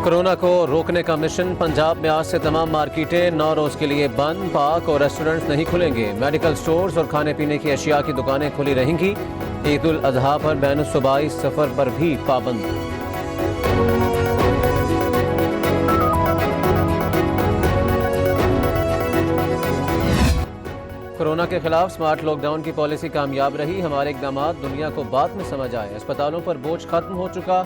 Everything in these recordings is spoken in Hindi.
कोरोना को रोकने का मिशन। पंजाब में आज से तमाम मार्केटें 9 रोज के लिए बंद। पार्क और रेस्टोरेंट्स नहीं खुलेंगे। मेडिकल स्टोर्स और खाने पीने की अशिया की दुकानें खुली रहेंगी। ईद उल अजहा पर बैनुस्सूबाई सफर पर भी पाबंदी। कोरोना के खिलाफ स्मार्ट लॉकडाउन की पॉलिसी कामयाब रही। हमारे इकदाम दुनिया को बाद में समझ आए। अस्पतालों पर बोझ खत्म हो चुका।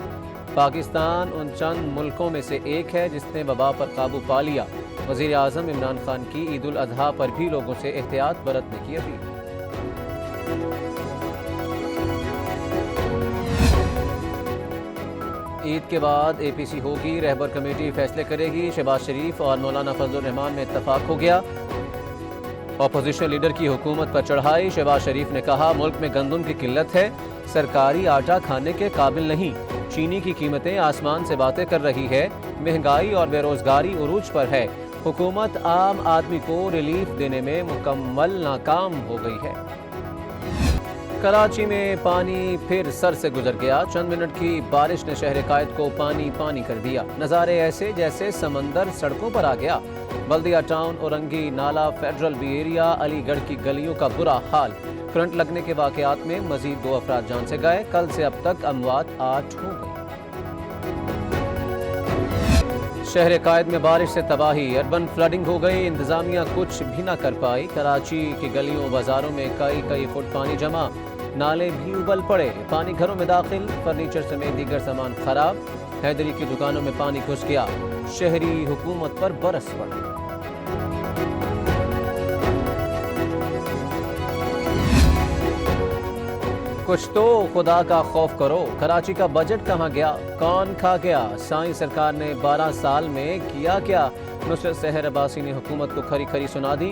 पाकिस्तान उन चंद मुल्कों में से एक है जिसने वबा पर काबू पा लिया। वज़ीर आज़म इमरान खान की ईद उल अजहा पर भी लोगों से एहतियात बरतने की अपील। ईद के बाद APC होगी। रहबर कमेटी फैसले करेगी। शहबाज शरीफ और मौलाना फजलुर रहमान में इत्तफाक हो गया। अपोजिशन लीडर की हुकूमत पर चढ़ाई। शहबाज शरीफ ने कहा मुल्क में गंदम की किल्लत है, सरकारी आटा खाने के काबिल नहीं। चीनी की कीमतें आसमान से बातें कर रही है। महंगाई और बेरोजगारी उरूज पर है। हुकूमत आम आदमी को रिलीफ देने में मुकम्मल नाकाम हो गई है। कराची में पानी फिर सर से गुजर गया। चंद मिनट की बारिश ने शहर कायद को पानी पानी कर दिया। नज़ारे ऐसे जैसे समंदर सड़कों पर आ गया। बल्दिया टाउन, औरंगी नाला, फेडरल बी एरिया, अलीगढ़ की गलियों का बुरा हाल। करंट लगने के वाकयात में मजीद 2 अफराद जान से गए। कल से अब तक अमवात 8 हो गई। शहर कायद में बारिश से तबाही। अर्बन फ्लडिंग हो गई। इंतजामिया कुछ भी न कर पाई। कराची की गलियों बाजारों में कई फुट पानी जमा। नाले भी उबल पड़े। पानी घरों में दाखिल। फर्नीचर समेत दीगर सामान खराब। हैदरी की दुकानों में पानी घुस गया। शहरी हुकूमत पर बरस पड़ा। कुछ तो खुदा का खौफ करो। कराची का बजट कहाँ गया? कौन खा गया? साईं सरकार ने 12 साल में किया क्या? नुसरत सहर अब्बासी ने हुकूमत को खरी खरी सुना दी।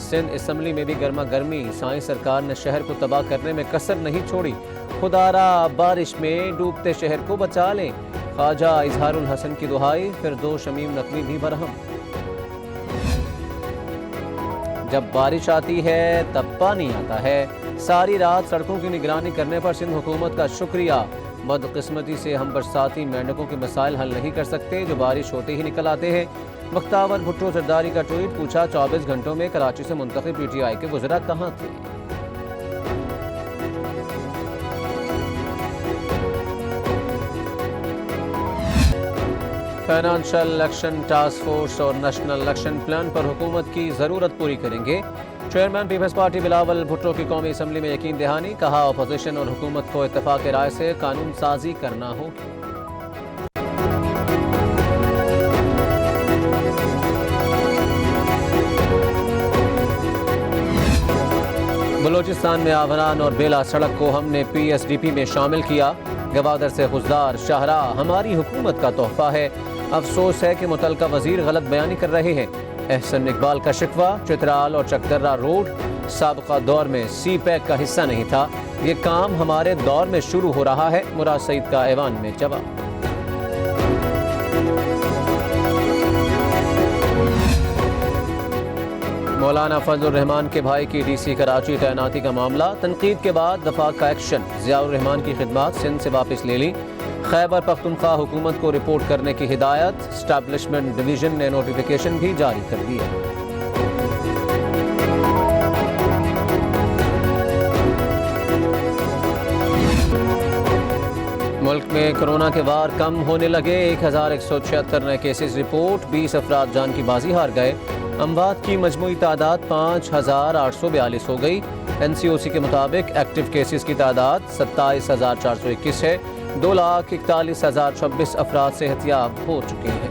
सिंध असम्बली में भी गर्मा गर्मी। साईं सरकार ने शहर को तबाह करने में कसर नहीं छोड़ी। खुदारा बारिश में डूबते शहर को बचा लें। ख्वाजा इजहारुल हसन की दुहाई। फिर 2 शमीम नकवी भी बरहम। जब बारिश आती है तब पानी आता है। सारी रात सड़कों की निगरानी करने पर सिंध हुकूमत का शुक्रिया। बदकिस्मती से हम बरसाती मेंढकों के मसाइल हल नहीं कर सकते जो बारिश होते ही निकल आते हैं। बख्तावर भुट्टो जरदारी का ट्वीट। पूछा 24 घंटों में कराची से मुंतखब PTI के वज़रा कहाँ थे? फाइनेंशियल एक्शन टास्क फोर्स और नेशनल एक्शन प्लान पर हुकूमत की ज़रूरत पूरी करेंगे। Chairman peoples party Bilawal Bhutto की कौमी असम्बली में यकीन दहानी। कहा अपोजिशन और हुकूमत को इत्तफाक राय से कानून साजी करना होगी। बलोचिस्तान में आवरान और बेला सड़क को हमने PSDP में शामिल किया। गवादर से खुजदार शाहराह हमारी हुकूमत का तोहफा है। अफसोस है कि मुतलका वजीर गलत बयानी कर रहे हैं। एहसन इकबाल का शिकवा। चित्राल और चकदर्रा रोड साबका दौर में CPEC का हिस्सा नहीं था। ये काम हमारे दौर में शुरू हो रहा है। मुराद सईद का ऐवान में जवाब। मौलाना फजलुर रहमान के भाई की DC कराची तैनाती का मामला। तनकीद के बाद दफा का एक्शन। ज़ियाउर रहमान की खिदमात सिंध से वापस ले ली। खैबर पख्तूनख्वा हुकूमत को रिपोर्ट करने की हिदायत। स्टैब्लिशमेंट डिवीजन ने नोटिफिकेशन भी जारी कर दिया। मुल्क में कोरोना के वार कम होने लगे। 1176 नए केसेस रिपोर्ट। 20 अफराद जान की बाजी हार गए। अमवात की मजमूई तादाद 5842 हो गई। NCOC के मुताबिक एक्टिव केसेस की तादाद 27,421 है। 2,41,026 अफराद सेहतियाब हो चुके हैं।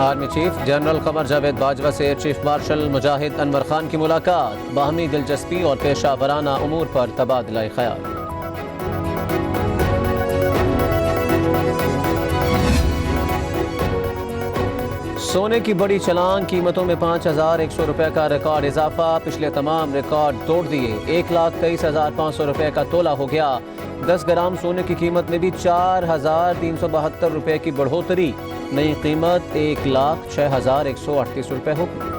Army chief general Qamar Javed Bajwa से चीफ मार्शल मुजाहिद अनवर खान की मुलाकात। बाहमी दिलचस्पी और पेशा वराना उमूर पर तबादला ख्याल। सोने की बड़ी छलांग। कीमतों में 5,100 रुपए का रिकॉर्ड इजाफा। पिछले तमाम रिकॉर्ड तोड़ दिए। 1,23,500 रुपए का तोला हो गया। 10 ग्राम सोने की कीमत में भी 4,372 रुपए की बढ़ोतरी। नई कीमत 1,06,138 रुपए हो गई।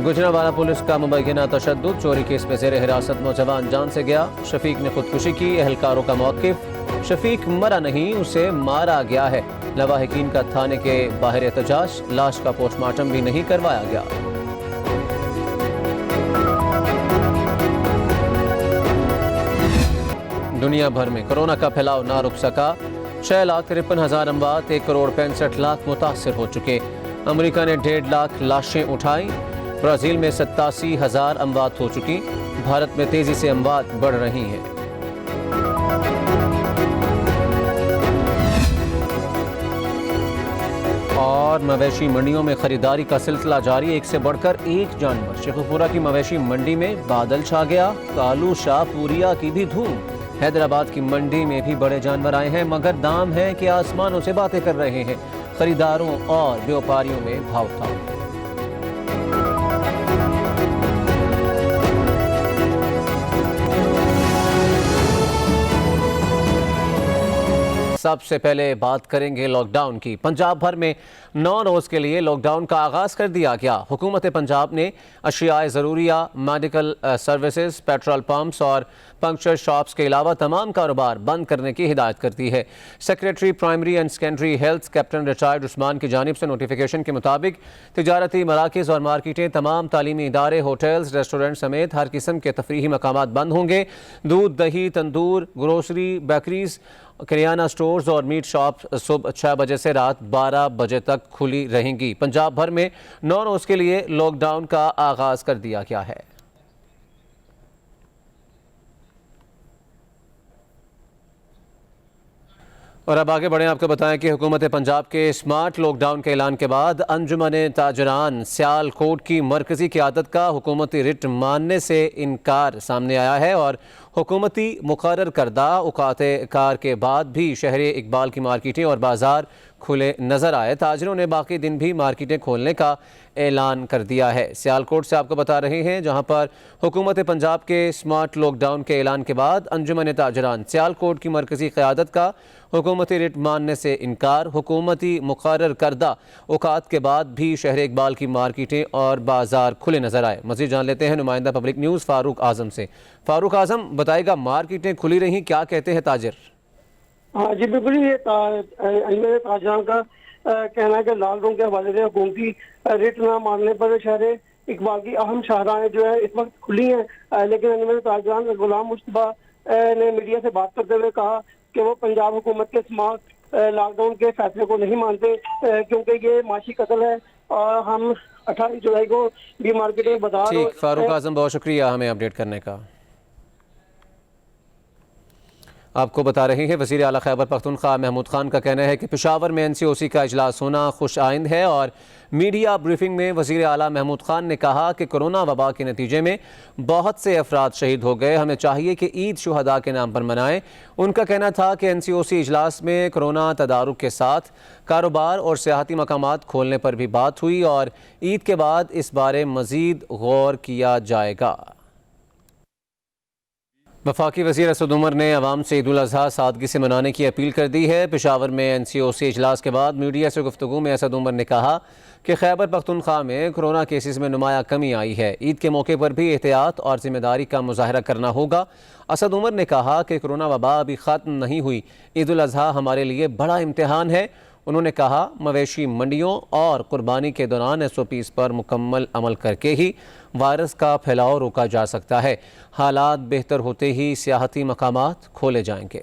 गुजरांवाला पुलिस का मुबैना तशद्दुद, चोरी केस में जेर हिरासत नौजवान जान से गया। शफीक ने खुदकुशी की, एहलकारों का मौकिफ। शफीक मरा नहीं, उसे मारा गया है। लवाहिकीन का थाने के बाहर एहतजाज, लाश का पोस्टमार्टम भी नहीं करवाया गया। दुनिया भर में कोरोना का फैलाव ना रुक सका। 6,53,000 अमवात, 1,65,00,000 मुतासर हो चुके। अमेरिका ने 1.5 लाख लाशें उठाई। ब्राज़ील में 87,000 अमवात हो चुकी। भारत में तेजी से अमवात बढ़ रही हैं। और मवेशी मंडियों में खरीदारी का सिलसिला जारी, एक से बढ़कर एक जानवर। शेखुपुरा की मवेशी मंडी में बादल छा गया। कालू शाहपुरिया की भी धूम। हैदराबाद की मंडी में भी बड़े जानवर आए हैं, मगर दाम है कि आसमानों से बातें कर रहे हैं। खरीदारों और व्यापारियों में भाव था। सबसे पहले बात करेंगे लॉकडाउन की। पंजाब भर में 9 रोज के लिए लॉकडाउन का आगाज कर दिया गया। हुकूमत पंजाब ने अशियाए ज़रूरिया, मेडिकल सर्विसेज, पेट्रोल पंप्स और पंक्चर शॉप्स के अलावा तमाम कारोबार बंद करने की हिदायत कर दी है। Secretary primary and secondary health captain retired Usman की जानिब से नोटिफिकेशन के मुताबिक तिजारती मराकज़ और मार्केटें, तमाम तालीमी इदारे, होटल्स, रेस्टोरेंट समेत हर किस्म के तफरीही मकामात बंद होंगे। दूध, दही, तंदूर, ग्रोसरी, बेकरीज, किराना स्टोर्स और मीट शॉप सुबह 6 बजे से रात 12 बजे तक खुली रहेंगी। पंजाब भर में 9 रोज के लिए लॉकडाउन का आगाज कर दिया गया है। और अब आगे बढ़ें, आपको बताएं कि हुकूमत पंजाब के स्मार्ट लॉकडाउन के ऐलान के बाद अंजुमन ताजरान सियालकोट की मरकजी क़यादत का हुकूमती रिट मानने से इनकार सामने आया है और हुकूमती मुकर्रर करदा औकात कार के बाद भी शहर इकबाल की मार्केटें और बाजार खुले नजर आए। ताजरों ने बाकी दिन भी मार्केटें खोलने का ऐलान कर दिया है। सियालकोट से आपको बता रहे हैं, जहां पर हुकूमत पंजाब के स्मार्ट लॉकडाउन के ऐलान के बाद अंजुमन ताजरान सियालकोट की मरकजी क़यादत का हुकूमती रिट मानने से इनकार। हुकूमती मुकर्रर करदा औकात के बाद भी शहर इकबाल की मार्केटें और बाजार खुले नजर आए। मज़ीद जान लेते हैं नुमाइंदा पब्लिक न्यूज़ फारूक आजम से। फारूक आजम बताएगा, मार्केटें खुली रहीं, क्या कहते हैं ताजिर? हाँ जी बिल्कुल, ये ताजरान का कहना है कि लॉकडाउन के हवाले से हुकूमती रेट न मानने पर शहर इकबाल की अहम शाहराहें जो है इस वक्त खुली हैं। लेकिन ताजरान गुलाम मुस्तफा ने मीडिया से बात करते हुए कहा कि वो पंजाब हुकूमत के स्मार्ट लॉकडाउन के फैसले को नहीं मानते, क्योंकि ये माशी कत्ल है और हम 28 जुलाई को भी मार्केटें बाजार। ठीक, फारूक आजम बहुत शुक्रिया हमें अपडेट करने का। आपको बता रहे हैं, वज़ीर आला खैबर पख्तूनख्वा महमूद खान का कहना है कि पेशावर में NCOC का इजलास होना खुश आइंद है। और मीडिया ब्रीफिंग में वज़ीर आला महमूद खान ने कहा कि कोरोना वबा के नतीजे में बहुत से अफराद शहीद हो गए, हमें चाहिए कि ईद शुहदा के नाम पर मनाएं। उनका कहना था कि NCOC इजलास में कोरोना तदारुक के साथ कारोबार और सियाहती मकामात खोलने पर भी बात हुई और ईद के बाद इस बारे मज़ीद गौर किया जाएगा। वफाकी वज़ीर असद उमर ने अवाम से ईद उल अज़हा सादगी से मनाने की अपील कर दी है। पेशावर में NCOC इजलास के बाद मीडिया से गुफ्तगू में असद उमर ने कहा कि खैबर पख्तूनख्वा में कोरोना केसेस में नुमाया कमी आई है। ईद के मौके पर भी एहतियात और जिम्मेदारी का मुजाहरा करना होगा। असद उमर ने कहा कि कोरोना वबा अभी ख़त्म नहीं हुई, ईद उल अज़हा हमारे लिए बड़ा इम्तिहान है। उन्होंने कहा, मवेशी मंडियों और कुर्बानी के दौरान SOPs पर मुकम्मल अमल करके ही वायरस का फैलाव रोका जा सकता है। हालात बेहतर होते ही सियाहती मकामात खोले जाएंगे।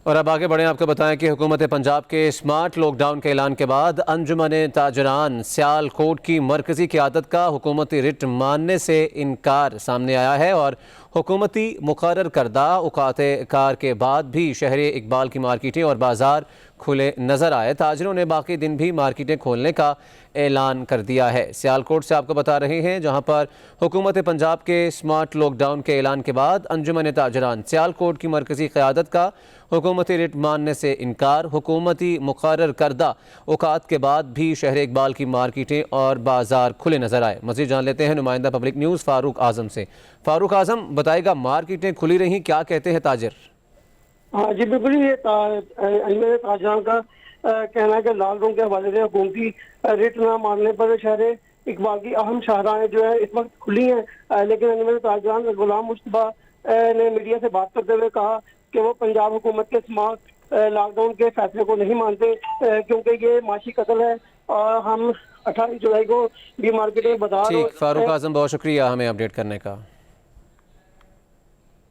और अब आगे बढ़ें, आपको बताएं कि हुकूमत पंजाब के स्मार्ट लॉकडाउन के ऐलान के बाद अंजुमन ताजरान सियालकोट की मरकजी क़यादत का हुकूमती रिट मानने से इनकार सामने आया है और हुकूमती मुकर्रर करदा औकात कार के बाद भी शहर इकबाल की मार्केटें और बाजार खुले नजर आए। ताजरों ने बाकी दिन भी मार्केटें खोलने का ऐलान कर दिया है। सियालकोट से आपको बता रहे हैं, जहां पर हुकूमत पंजाब के स्मार्ट लॉकडाउन के ऐलान के बाद अंजुमन ताजरान सियालकोट की मरकजी क़यादत का हुकूमती रिट मानने से इनकार। हुकूमती मुकर्रर करदा औकात के बाद भी शहर इकबाल की मार्केटें और बाजार खुले नजर आए। मज़ीद जान लेते हैं नुमाइंदा पब्लिक न्यूज़ फारूक आजम से। फारूक आजम बताएगा, मार्केटें खुली रहीं, क्या कहते हैं ताजिर? हाँ जी बिल्कुल, ये ताजरान का कहना है कि लॉकडाउन के हवाले से हुकूमती रेट न मानने पर शहर इकबाल की अहम शाहराहें जो है इस वक्त खुली हैं, लेकिन अनवर ताजरान गुलाम मुस्तफा ने मीडिया से बात करते हुए कहा कि वो पंजाब हुकूमत के स्मार्ट लॉकडाउन के फैसले को नहीं मानते, क्योंकि ये माशी कत्ल है और हम 28 जुलाई को भी मार्केट में बता ठीक, फारूक आजम बहुत शुक्रिया हमें अपडेट करने का।